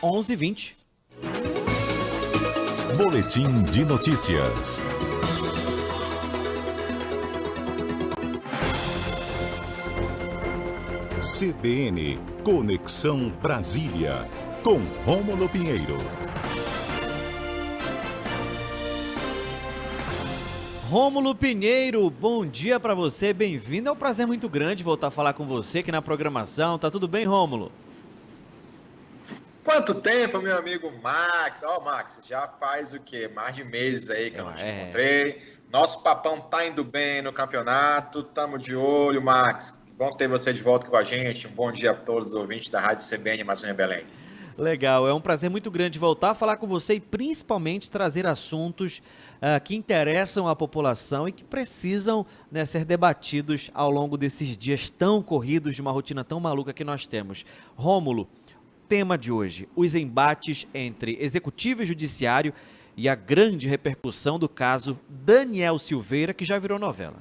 11h20. Boletim de notícias. CBN Conexão Brasília, com Rômulo Pinheiro. Rômulo Pinheiro, bom dia pra você, bem-vindo. É um prazer muito grande voltar a falar com você aqui na programação. Tá tudo bem, Rômulo? Quanto tempo, meu amigo Max? Max, já faz o quê? Mais de meses aí que eu não te encontrei. Nosso papão tá indo bem no campeonato, tamo de olho, Max. Bom ter você de volta com a gente. Um bom dia a todos os ouvintes da Rádio CBN Amazônia Belém. Legal, é um prazer muito grande voltar a falar com você e principalmente trazer assuntos que interessam a população e que precisam, né, ser debatidos ao longo desses dias tão corridos, de uma rotina tão maluca que nós temos. Rômulo, tema de hoje, os embates entre executivo e judiciário e a grande repercussão do caso Daniel Silveira, que já virou novela.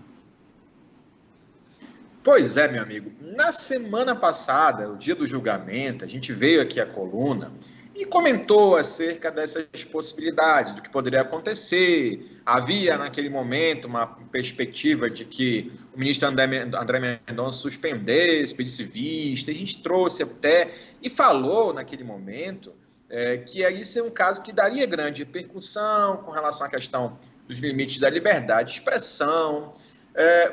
Pois é, meu amigo. Na semana passada, o dia do julgamento, a gente veio aqui à coluna e comentou acerca dessas possibilidades, do que poderia acontecer. Havia, naquele momento, uma perspectiva de que o ministro André Mendonça suspendesse, pedisse vista. A gente trouxe até e falou, naquele momento, que isso é um caso que daria grande repercussão com relação à questão dos limites da liberdade de expressão.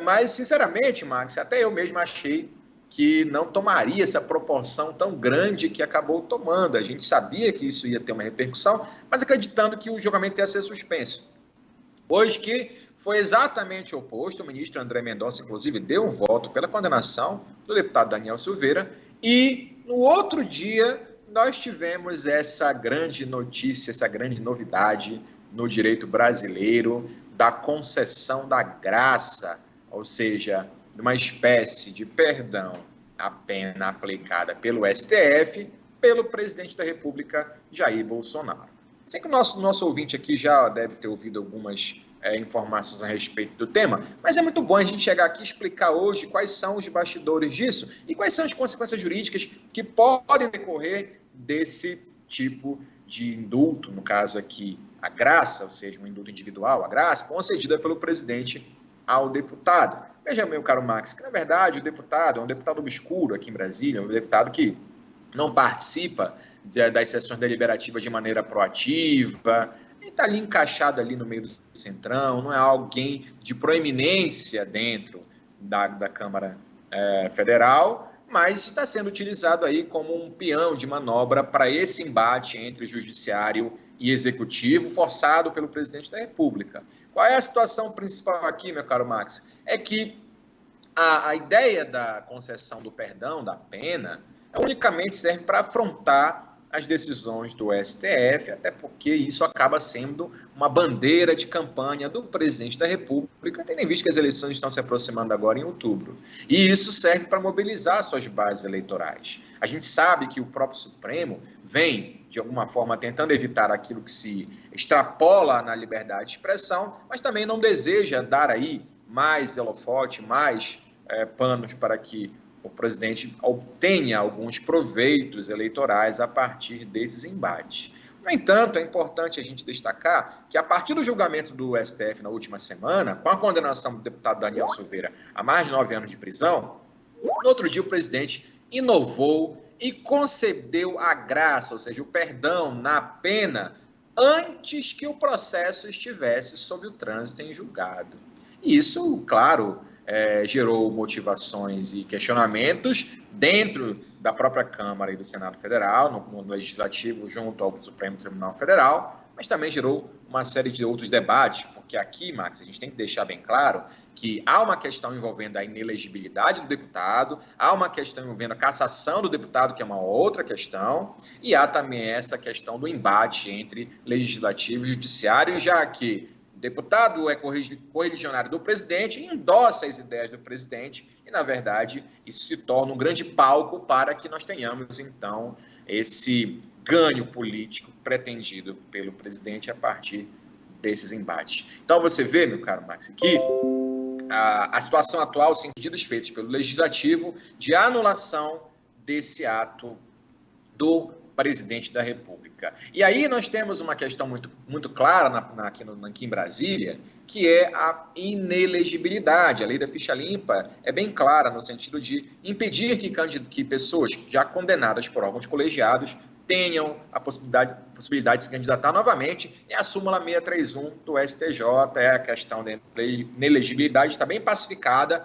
Mas, sinceramente, Max, até eu mesmo achei que não tomaria essa proporção tão grande que acabou tomando. A gente sabia que isso ia ter uma repercussão, mas acreditando que o julgamento ia ser suspenso. Hoje que foi exatamente o oposto, o ministro André Mendonça, inclusive, deu um voto pela condenação do deputado Daniel Silveira, e no outro dia nós tivemos essa grande notícia, essa grande novidade no direito brasileiro da concessão da graça, ou seja, uma espécie de perdão à pena aplicada pelo STF, pelo presidente da República, Jair Bolsonaro. Sei que o nosso ouvinte aqui já deve ter ouvido algumas informações a respeito do tema, mas é muito bom a gente chegar aqui e explicar hoje quais são os bastidores disso e quais são as consequências jurídicas que podem decorrer desse tipo de indulto, no caso aqui, a graça, ou seja, um indulto individual, a graça, concedida pelo presidente ao deputado. Veja, meu caro Max, que na verdade o deputado é um deputado obscuro aqui em Brasília, um deputado que não participa das sessões deliberativas de maneira proativa, ele está ali encaixado ali no meio do centrão, não é alguém de proeminência dentro da Câmara Federal, mas está sendo utilizado aí como um peão de manobra para esse embate entre judiciário e executivo, forçado pelo presidente da República. Qual é a situação principal aqui, meu caro Max? É que a ideia da concessão do perdão, da pena, unicamente serve para afrontar as decisões do STF, até porque isso acaba sendo uma bandeira de campanha do presidente da República, tendo em vista que as eleições estão se aproximando agora em outubro. E isso serve para mobilizar suas bases eleitorais. A gente sabe que o próprio Supremo vem, de alguma forma, tentando evitar aquilo que se extrapola na liberdade de expressão, mas também não deseja dar aí mais holofote, mais panos para que o presidente obtenha alguns proveitos eleitorais a partir desses embates. No entanto, é importante a gente destacar que, a partir do julgamento do STF na última semana, com a condenação do deputado Daniel Silveira a mais de 9 anos de prisão, no outro dia o presidente inovou e concedeu a graça, ou seja, o perdão na pena, antes que o processo estivesse sob o trânsito em julgado. E isso, claro, gerou motivações e questionamentos dentro da própria Câmara e do Senado Federal, no Legislativo, junto ao Supremo Tribunal Federal, mas também gerou uma série de outros debates, porque aqui, Max, a gente tem que deixar bem claro que há uma questão envolvendo a inelegibilidade do deputado, há uma questão envolvendo a cassação do deputado, que é uma outra questão, e há também essa questão do embate entre legislativo e judiciário, já que o deputado é correligionário do presidente, endossa as ideias do presidente e, na verdade, isso se torna um grande palco para que nós tenhamos, então, esse ganho político pretendido pelo presidente a partir desses embates. Então, você vê, meu caro Max, que a situação atual, sem pedidos feitos pelo Legislativo de anulação desse ato do presidente da República. E aí nós temos uma questão muito clara aqui em Brasília, que é a inelegibilidade. A lei da ficha limpa é bem clara no sentido de impedir que pessoas já condenadas por órgãos colegiados tenham a possibilidade de se candidatar novamente, e a súmula 631 do STJ, a questão da inelegibilidade está bem pacificada.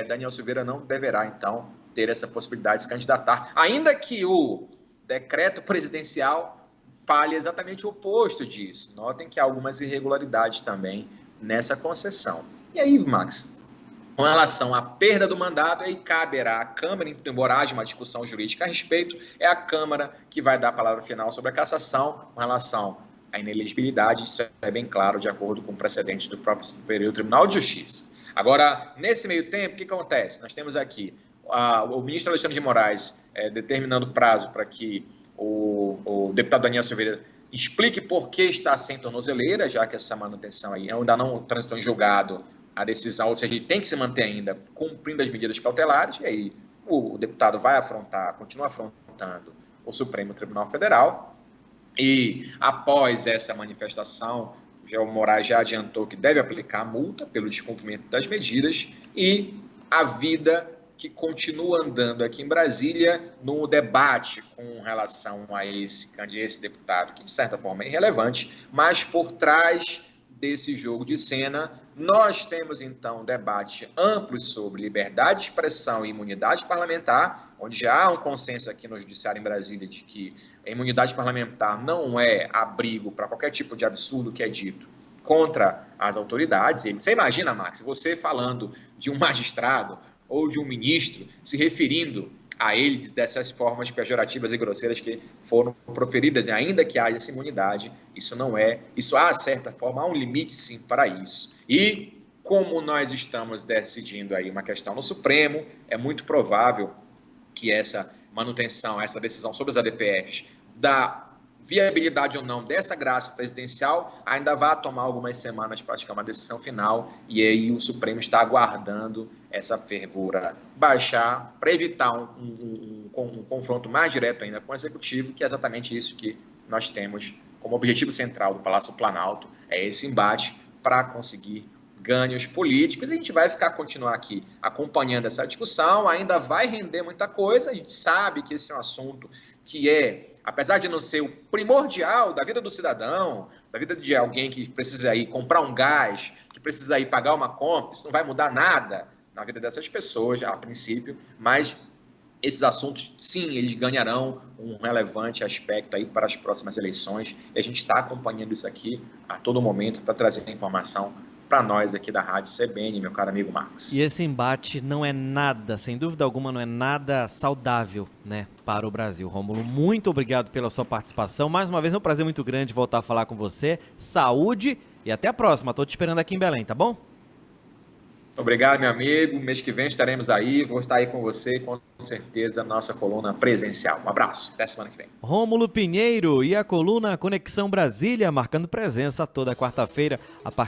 Daniel Silveira não deverá, então, ter essa possibilidade de se candidatar, ainda que o decreto presidencial fale exatamente o oposto disso. Notem que há algumas irregularidades também nessa concessão. E aí, Max, com relação à perda do mandato, aí caberá à Câmara, embora haja uma discussão jurídica a respeito, é a Câmara que vai dar a palavra final sobre a cassação. Com relação à inelegibilidade, isso é bem claro, de acordo com precedentes do próprio Superior Tribunal de Justiça. Agora, nesse meio tempo, o que acontece? Nós temos aqui o ministro Alexandre de Moraes determinando prazo para que o deputado Daniel Silveira explique por que está sem tornozeleira, já que essa manutenção aí ainda não transitou em julgado a decisão, ou seja, ele tem que se manter ainda cumprindo as medidas cautelares, e aí o deputado vai continua afrontando o Supremo Tribunal Federal, e após essa manifestação, o Moraes já adiantou que deve aplicar a multa pelo descumprimento das medidas, e a vida que continua andando aqui em Brasília no debate com relação a esse deputado, que de certa forma é irrelevante, mas por trás desse jogo de cena, nós temos então debate amplo sobre liberdade de expressão e imunidade parlamentar, onde já há um consenso aqui no Judiciário em Brasília de que a imunidade parlamentar não é abrigo para qualquer tipo de absurdo que é dito contra as autoridades. Você imagina, Max, você falando de um magistrado ou de um ministro, se referindo a ele dessas formas pejorativas e grosseiras que foram proferidas, e ainda que haja essa imunidade, isso há, de certa forma, há um limite sim para isso. E como nós estamos decidindo aí uma questão no Supremo, é muito provável que essa manutenção, essa decisão sobre as ADPFs, da viabilidade ou não dessa graça presidencial, ainda vai tomar algumas semanas para praticar uma decisão final, e aí o Supremo está aguardando essa fervura baixar para evitar um confronto mais direto ainda com o Executivo, que é exatamente isso que nós temos como objetivo central do Palácio Planalto, é esse embate para conseguir ganhos políticos. A gente vai continuar aqui acompanhando essa discussão, ainda vai render muita coisa. A gente sabe que esse é um assunto que apesar de não ser o primordial da vida do cidadão, da vida de alguém que precisa ir comprar um gás, que precisa ir pagar uma conta, isso não vai mudar nada na vida dessas pessoas, a princípio, mas esses assuntos, sim, eles ganharão um relevante aspecto aí para as próximas eleições, e a gente está acompanhando isso aqui a todo momento para trazer informação para nós aqui da Rádio CBN, meu caro amigo Max. E esse embate não é nada, sem dúvida alguma, não é nada saudável, né, para o Brasil. Rômulo, muito obrigado pela sua participação. Mais uma vez é um prazer muito grande voltar a falar com você. Saúde e até a próxima. Estou te esperando aqui em Belém, tá bom? Obrigado, meu amigo. Mês que vem estaremos aí. Vou estar aí com você, com certeza, nossa coluna presencial. Um abraço. Até semana que vem. Rômulo Pinheiro e a coluna Conexão Brasília, marcando presença toda quarta-feira, a partir